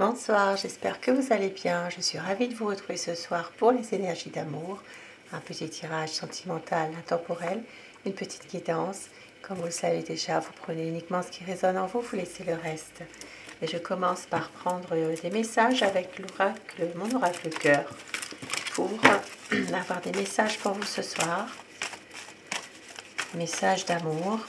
Bonsoir, j'espère que vous allez bien. Je suis ravie de vous retrouver ce soir pour les énergies d'amour. Un petit tirage sentimental, intemporel, une petite guidance. Comme vous le savez déjà, vous prenez uniquement ce qui résonne en vous, vous laissez le reste. Et je commence par prendre des messages avec l'oracle, mon oracle cœur, pour avoir des messages pour vous ce soir. Messages d'amour.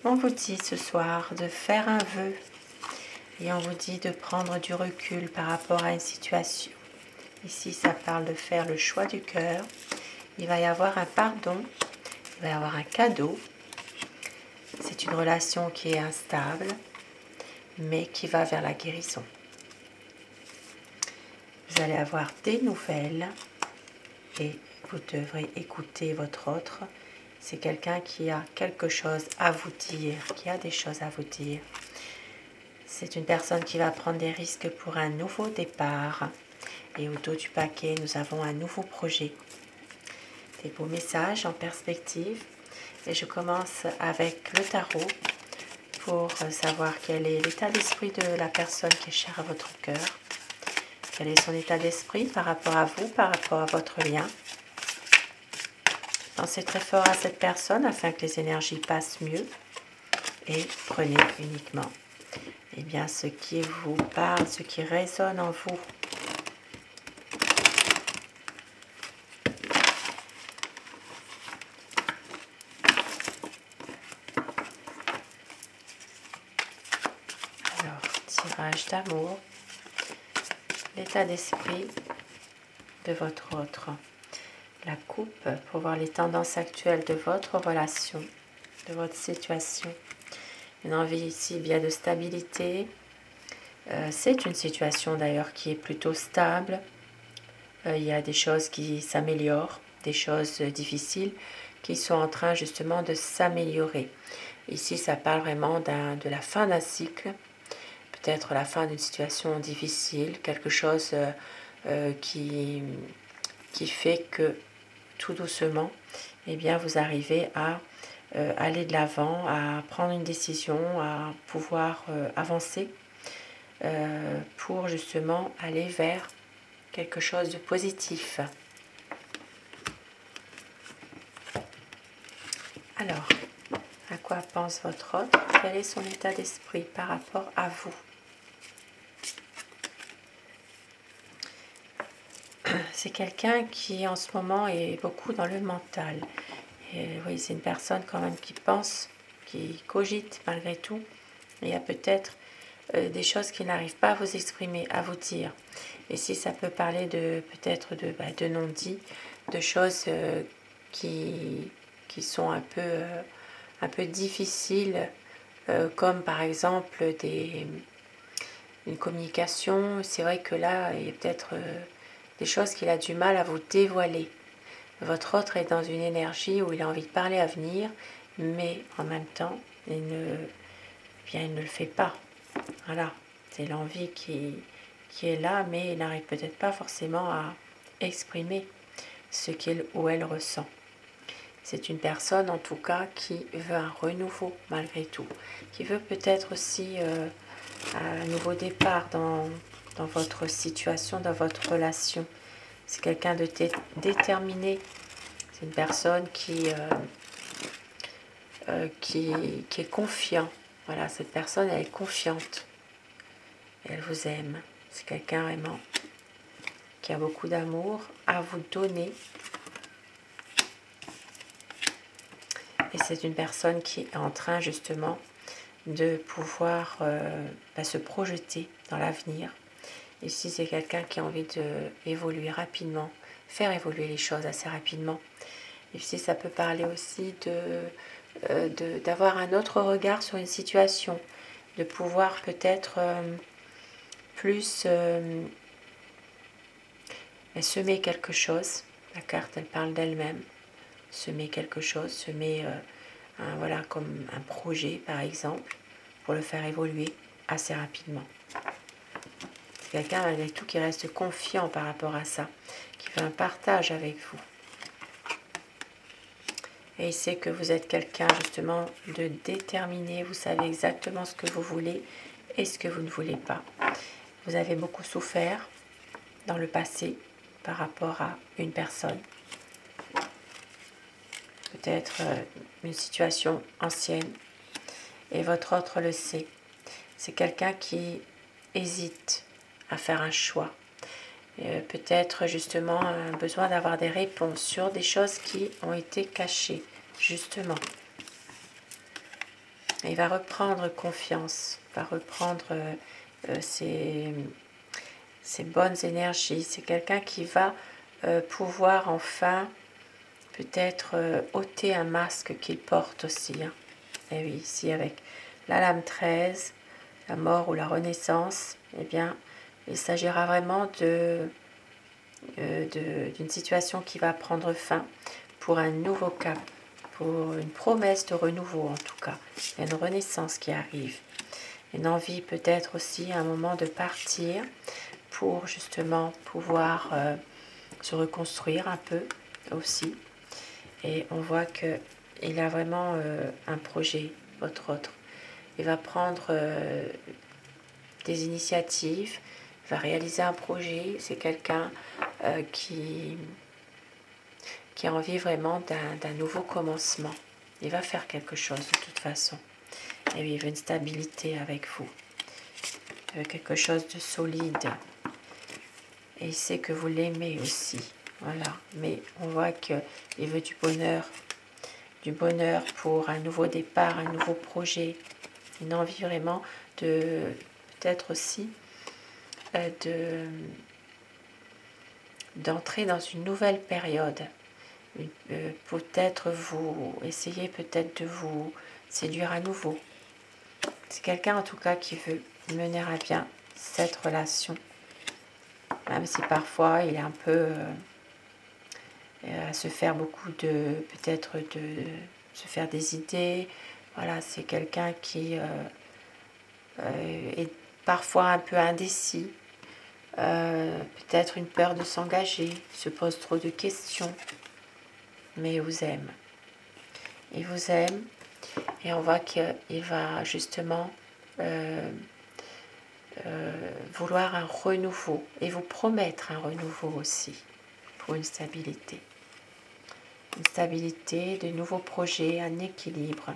On vous dit ce soir de faire un vœu et on vous dit de prendre du recul par rapport à une situation. Ici, ça parle de faire le choix du cœur. Il va y avoir un pardon, il va y avoir un cadeau. C'est une relation qui est instable, mais qui va vers la guérison. Vous allez avoir des nouvelles et vous devrez écouter votre autre. C'est quelqu'un qui a quelque chose à vous dire, qui a des choses à vous dire. C'est une personne qui va prendre des risques pour un nouveau départ. Et au dos du paquet, nous avons un nouveau projet. Des beaux messages en perspective. Et je commence avec le tarot pour savoir quel est l'état d'esprit de la personne qui est chère à votre cœur. Quel est son état d'esprit par rapport à vous, par rapport à votre lien. Pensez très fort à cette personne afin que les énergies passent mieux. Et prenez uniquement ce qui vous parle, ce qui résonne en vous. Alors, tirage d'amour, l'état d'esprit de votre autre. La coupe pour voir les tendances actuelles de votre relation, de votre situation. Une envie ici bien de stabilité. C'est une situation d'ailleurs qui est plutôt stable. Il y a des choses qui s'améliorent, des choses difficiles qui sont en train justement de s'améliorer. Ici, ça parle vraiment de la fin d'un cycle, peut-être la fin d'une situation difficile, quelque chose qui fait que tout doucement, vous arrivez à aller de l'avant, à prendre une décision, à pouvoir avancer pour justement aller vers quelque chose de positif. Alors, à quoi pense votre autre? Quel est son état d'esprit par rapport à vous? C'est quelqu'un qui en ce moment est beaucoup dans le mental. Et, oui, c'est une personne quand même qui pense, qui cogite malgré tout. Il y a peut-être des choses qu'il n'arrive pas à vous exprimer, à vous dire. Et si ça peut parler de peut-être de non-dits, de choses qui sont un peu difficiles, comme par exemple une communication. C'est vrai que là, il y a peut-être des choses qu'il a du mal à vous dévoiler. Votre autre est dans une énergie où il a envie de parler à venir, mais en même temps, il ne le fait pas. Voilà, c'est l'envie qui est là, mais il n'arrive peut-être pas forcément à exprimer ce qu'il ou elle ressent. C'est une personne en tout cas qui veut un renouveau malgré tout, qui veut peut-être aussi un nouveau départ dans votre situation, dans votre relation. C'est quelqu'un de déterminé. C'est une personne qui est confiant. Voilà, cette personne, elle est confiante. Elle vous aime. C'est quelqu'un vraiment qui a beaucoup d'amour à vous donner. Et c'est une personne qui est en train justement de pouvoir se projeter dans l'avenir. Ici, c'est quelqu'un qui a envie d'évoluer rapidement, faire évoluer les choses assez rapidement. Ici, ça peut parler aussi d'avoir un autre regard sur une situation, de pouvoir peut-être plus semer quelque chose. La carte, elle parle d'elle-même. Semer quelque chose, semer comme un projet par exemple, pour le faire évoluer assez rapidement. C'est quelqu'un malgré tout qui reste confiant par rapport à ça, qui fait un partage avec vous. Et il sait que vous êtes quelqu'un justement de déterminé, vous savez exactement ce que vous voulez et ce que vous ne voulez pas. Vous avez beaucoup souffert dans le passé par rapport à une personne. Peut-être une situation ancienne. Et votre autre le sait. C'est quelqu'un qui hésite à faire un choix. Peut-être justement un besoin d'avoir des réponses sur des choses qui ont été cachées, justement. Il va reprendre confiance, va reprendre ses bonnes énergies. C'est quelqu'un qui va pouvoir enfin peut-être ôter un masque qu'il porte aussi. Hein. Et oui, ici avec la lame 13, la mort ou la renaissance, eh bien, il s'agira vraiment d'une situation qui va prendre fin pour un nouveau cap, pour une promesse de renouveau en tout cas. Il y a une renaissance qui arrive. Une envie peut-être aussi à un moment de partir pour justement pouvoir se reconstruire un peu aussi. Et on voit qu'il a vraiment un projet, votre autre. Il va prendre des initiatives, il va réaliser un projet. C'est quelqu'un qui a envie vraiment d'un nouveau commencement. Il va faire quelque chose de toute façon. Et oui, il veut une stabilité avec vous. Il veut quelque chose de solide. Et il sait que vous l'aimez aussi. Voilà. Mais on voit qu'il veut du bonheur. Du bonheur pour un nouveau départ, un nouveau projet. Une envie vraiment de peut-être aussi d'entrer dans une nouvelle période. Peut-être vous essayez peut-être de vous séduire à nouveau. C'est quelqu'un en tout cas qui veut mener à bien cette relation. Même si parfois il est un peu à se faire beaucoup peut-être de se faire des idées. Voilà, c'est quelqu'un qui est parfois un peu indécis. Peut-être une peur de s'engager, se pose trop de questions. Mais il vous aime. Il vous aime et on voit qu'il va justement vouloir un renouveau et vous promettre un renouveau aussi pour une stabilité. Une stabilité, de nouveaux projets, un équilibre.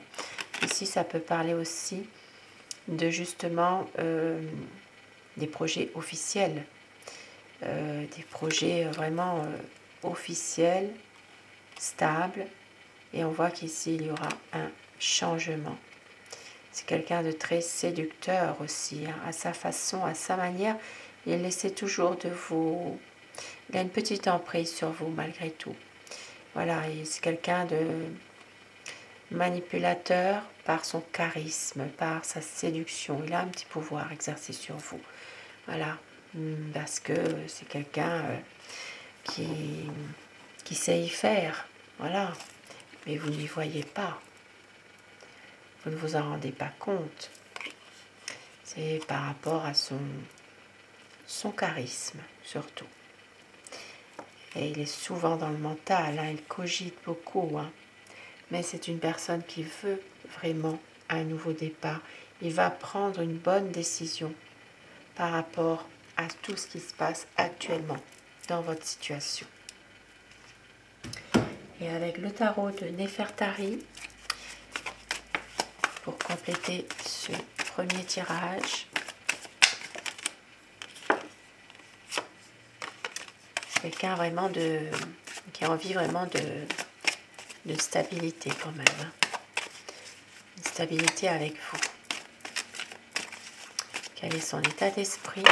Ici, ça peut parler aussi de justement des projets officiels, des projets vraiment officiels, stables. Et on voit qu'ici, il y aura un changement. C'est quelqu'un de très séducteur aussi, hein, à sa façon, à sa manière. Il essaie toujours de vous... Il a une petite emprise sur vous malgré tout. Voilà, c'est quelqu'un de manipulateur par son charisme, par sa séduction. Il a un petit pouvoir exercé sur vous. Voilà, parce que c'est quelqu'un qui sait y faire. Voilà, mais vous n'y voyez pas. Vous ne vous en rendez pas compte. C'est par rapport à son charisme, surtout. Et il est souvent dans le mental, hein, il cogite beaucoup. Hein. Mais c'est une personne qui veut vraiment un nouveau départ. Il va prendre une bonne décision par rapport à tout ce qui se passe actuellement dans votre situation. Et avec le tarot de Néfertari, pour compléter ce premier tirage, quelqu'un vraiment qui a envie vraiment de stabilité quand même. Hein. Une stabilité avec vous. Quel est son état d'esprit?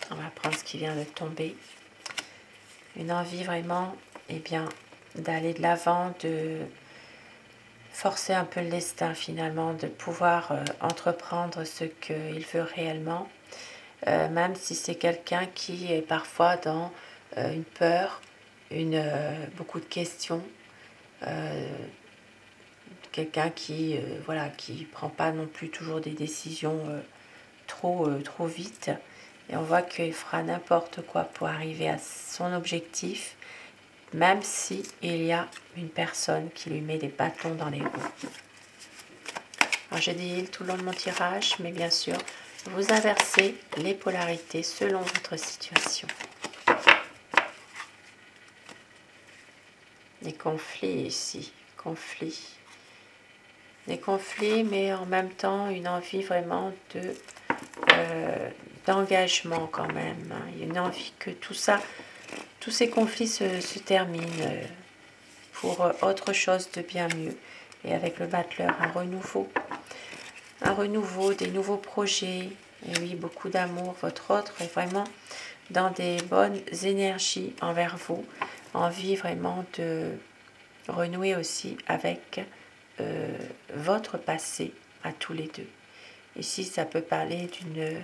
On va prendre ce qui vient de tomber. Une envie vraiment, eh bien, d'aller de l'avant, de forcer un peu le destin finalement, de pouvoir entreprendre ce qu'il veut réellement, même si c'est quelqu'un qui est parfois dans une peur, beaucoup de questions, quelqu'un qui voilà, qui prend pas non plus toujours des décisions trop vite, et on voit qu'il fera n'importe quoi pour arriver à son objectif, même si il y a une personne qui lui met des bâtons dans les roues. Alors je dis il tout le long de mon tirage, mais bien sûr, vous inversez les polarités selon votre situation. Les conflits ici, conflits. Des conflits, mais en même temps une envie vraiment d'engagement quand même. Il y a une envie que tout ça, tous ces conflits se terminent pour autre chose de bien mieux. Et avec le battleur, un renouveau, des nouveaux projets. Et oui, beaucoup d'amour. Votre autre est vraiment dans des bonnes énergies envers vous. Envie vraiment de renouer aussi avec votre passé à tous les deux. Ici, ça peut parler d'une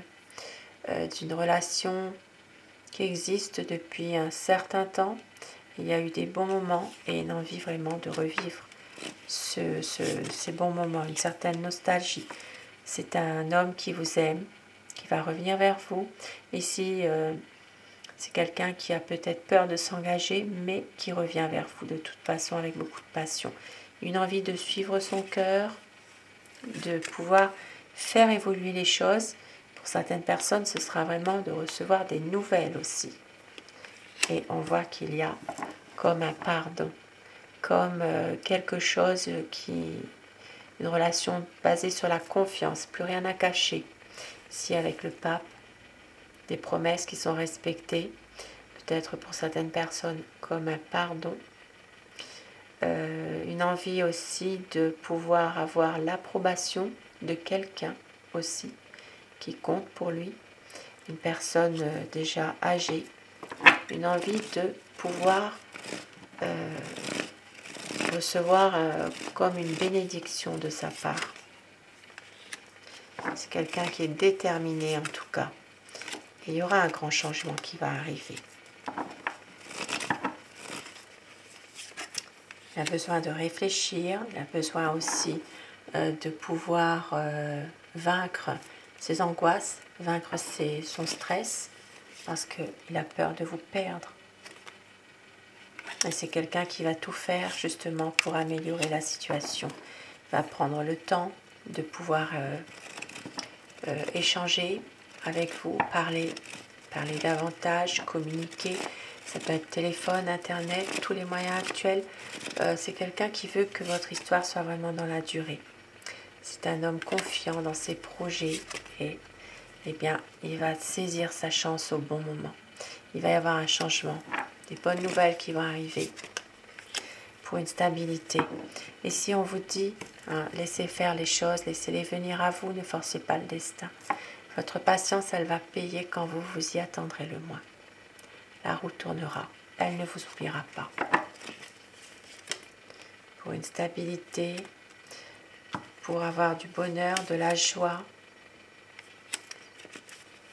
relation qui existe depuis un certain temps. Il y a eu des bons moments et une envie vraiment de revivre ces bons moments, une certaine nostalgie. C'est un homme qui vous aime, qui va revenir vers vous. Ici, c'est quelqu'un qui a peut-être peur de s'engager, mais qui revient vers vous de toute façon avec beaucoup de passion. Une envie de suivre son cœur, de pouvoir faire évoluer les choses. Pour certaines personnes, ce sera vraiment de recevoir des nouvelles aussi. Et on voit qu'il y a comme un pardon, comme quelque chose une relation basée sur la confiance, plus rien à cacher. Ici avec le pape, des promesses qui sont respectées, peut-être pour certaines personnes comme un pardon, une envie aussi de pouvoir avoir l'approbation de quelqu'un aussi qui compte pour lui, une personne déjà âgée, une envie de pouvoir recevoir comme une bénédiction de sa part. C'est quelqu'un qui est déterminé en tout cas. Et il y aura un grand changement qui va arriver. Il a besoin de réfléchir, il a besoin aussi de pouvoir vaincre ses angoisses, vaincre son stress, parce qu'il a peur de vous perdre. Et c'est quelqu'un qui va tout faire justement pour améliorer la situation. Il va prendre le temps de pouvoir échanger avec vous, parler davantage, communiquer. Ça peut être téléphone, internet, tous les moyens actuels. C'est quelqu'un qui veut que votre histoire soit vraiment dans la durée. C'est un homme confiant dans ses projets et eh bien, il va saisir sa chance au bon moment. Il va y avoir un changement, des bonnes nouvelles qui vont arriver pour une stabilité. Et si on vous dit, hein, laissez faire les choses, laissez-les venir à vous, ne forcez pas le destin. Votre patience, elle va payer quand vous vous y attendrez le moins. La roue tournera, elle ne vous oubliera pas. Pour une stabilité, pour avoir du bonheur, de la joie.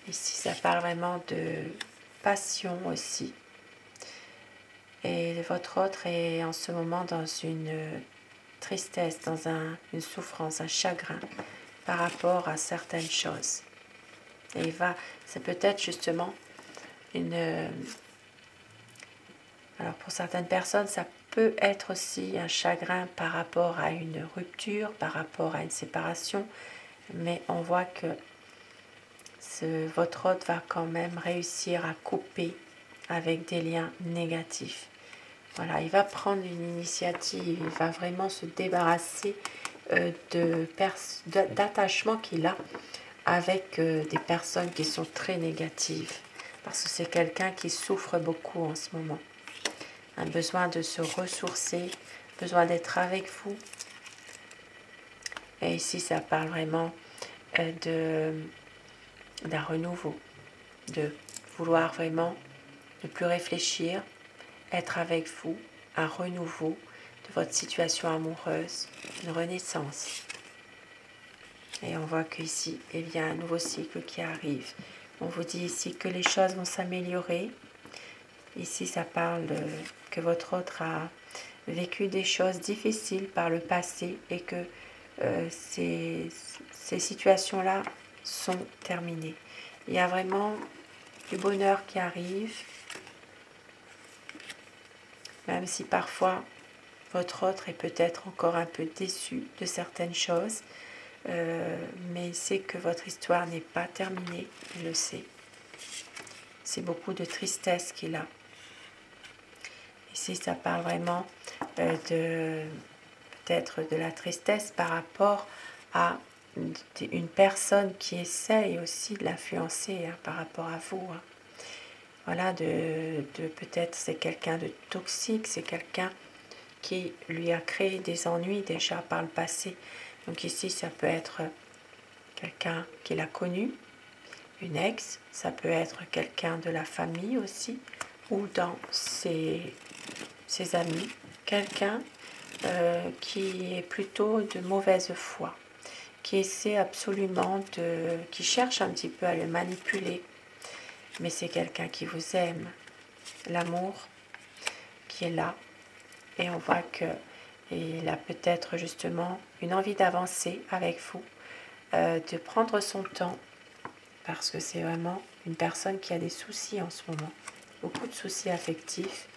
Ici, ça parle vraiment de passion aussi. Et votre autre est en ce moment dans une tristesse, dans une souffrance, un chagrin par rapport à certaines choses. Et ça peut être justement alors pour certaines personnes, ça peut être aussi un chagrin par rapport à une rupture, par rapport à une séparation, mais on voit que votre hôte va quand même réussir à couper avec des liens négatifs. Voilà, il va prendre une initiative, il va vraiment se débarrasser d'attachement qu'il a avec des personnes qui sont très négatives. Parce que c'est quelqu'un qui souffre beaucoup en ce moment. Un besoin de se ressourcer, besoin d'être avec vous. Et ici, ça parle vraiment d'un renouveau, de vouloir vraiment ne plus réfléchir, être avec vous, un renouveau de votre situation amoureuse, une renaissance. Et on voit qu'ici, il y a un nouveau cycle qui arrive. On vous dit ici que les choses vont s'améliorer. Ici, ça parle que votre autre a vécu des choses difficiles par le passé et que ces situations-là sont terminées. Il y a vraiment du bonheur qui arrive, même si parfois votre autre est peut-être encore un peu déçu de certaines choses, mais il sait que votre histoire n'est pas terminée, il le sait. C'est beaucoup de tristesse qu'il a. Ici, ça parle vraiment de peut-être de la tristesse par rapport à une personne qui essaye aussi de l'influencer par rapport à vous. Voilà, peut-être c'est quelqu'un de toxique, c'est quelqu'un qui lui a créé des ennuis déjà par le passé. Donc ici, ça peut être quelqu'un qu'il a connu, une ex, ça peut être quelqu'un de la famille aussi, ou dans ses amis, quelqu'un qui est plutôt de mauvaise foi, qui essaie absolument qui cherche un petit peu à le manipuler, mais c'est quelqu'un qui vous aime, l'amour qui est là, et on voit qu'il a peut-être justement une envie d'avancer avec vous, de prendre son temps, parce que c'est vraiment une personne qui a des soucis en ce moment, beaucoup de soucis affectifs,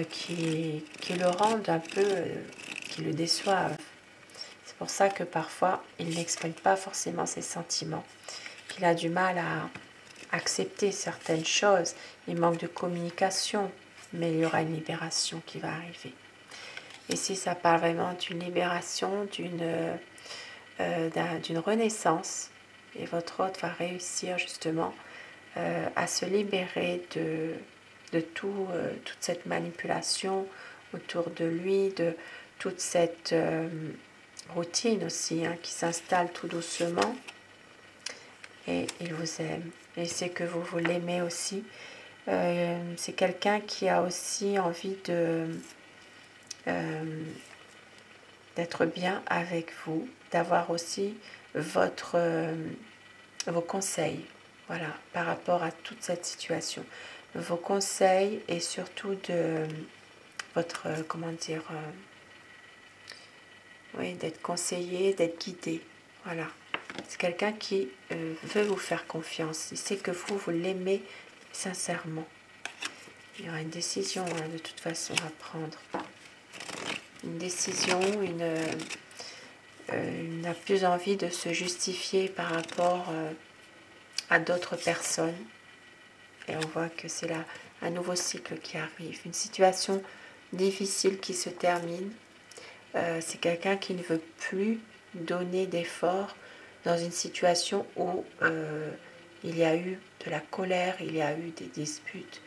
qui le rendent un peu, qui le déçoivent. C'est pour ça que parfois, il n'exprime pas forcément ses sentiments, qu'il a du mal à accepter certaines choses, il manque de communication, mais il y aura une libération qui va arriver. Ici, ça parle vraiment d'une libération, d'une renaissance, et votre hôte va réussir justement à se libérer de toute cette manipulation autour de lui, de toute cette routine aussi qui s'installe tout doucement. Et il vous aime. Et c'est que vous l'aimez aussi. C'est quelqu'un qui a aussi envie d'être bien avec vous, d'avoir aussi vos conseils, voilà, par rapport à toute cette situation. Vos conseils et surtout de votre, comment dire, oui, d'être conseillé, d'être guidé, voilà. C'est quelqu'un qui veut vous faire confiance. Il sait que vous l'aimez sincèrement. Il y aura une décision de toute façon à prendre. Une décision, il n'a plus envie de se justifier par rapport à d'autres personnes. Et on voit que c'est là un nouveau cycle qui arrive. Une situation difficile qui se termine. C'est quelqu'un qui ne veut plus donner d'efforts dans une situation où il y a eu de la colère, il y a eu des disputes.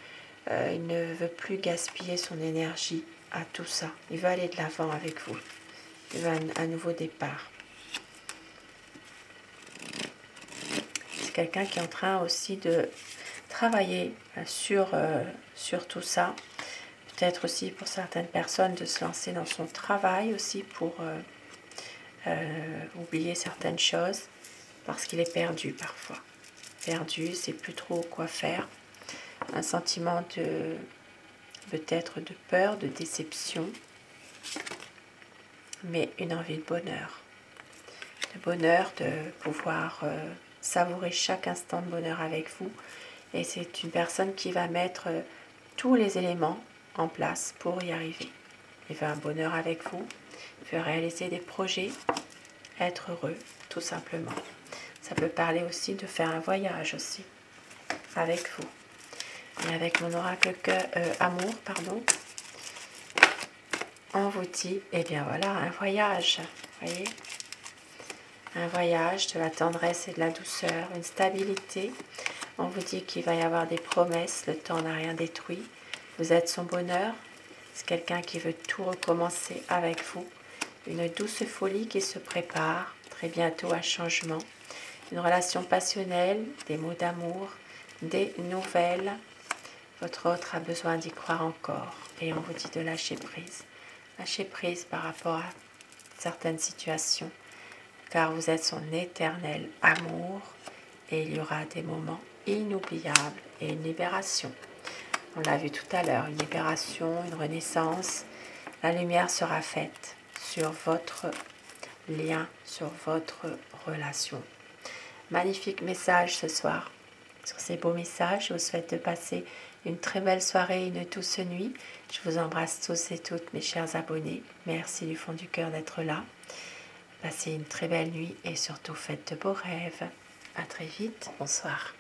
Il ne veut plus gaspiller son énergie à tout ça. Il veut aller de l'avant avec vous. Il veut un nouveau départ. C'est quelqu'un qui est en train aussi de travailler sur tout ça. Peut-être aussi pour certaines personnes de se lancer dans son travail aussi pour oublier certaines choses parce qu'il est perdu parfois. Perdu, c'est plus trop quoi faire. Un sentiment de peut-être de peur, de déception, mais une envie de bonheur. De bonheur, de pouvoir savourer chaque instant de bonheur avec vous. Et c'est une personne qui va mettre tous les éléments en place pour y arriver. Il veut un bonheur avec vous, il veut réaliser des projets, être heureux, tout simplement. Ça peut parler aussi de faire un voyage aussi, avec vous. Et avec mon oracle amour, on vous dit, eh bien voilà, un voyage, voyez, un voyage, de la tendresse et de la douceur, une stabilité. On vous dit qu'il va y avoir des promesses, le temps n'a rien détruit. Vous êtes son bonheur, c'est quelqu'un qui veut tout recommencer avec vous. Une douce folie qui se prépare, très bientôt un changement. Une relation passionnelle, des mots d'amour, des nouvelles. Votre autre a besoin d'y croire encore. Et on vous dit de lâcher prise. Lâcher prise par rapport à certaines situations. Car vous êtes son éternel amour. Et il y aura des moments inoubliables et une libération. On l'a vu tout à l'heure, une libération, une renaissance. La lumière sera faite sur votre lien, sur votre relation. Magnifique message ce soir. Sur ces beaux messages, je vous souhaite de passer une très belle soirée, une douce nuit. Je vous embrasse tous et toutes, mes chers abonnés. Merci du fond du cœur d'être là. Passez une très belle nuit et surtout faites de beaux rêves. À très vite. Bonsoir.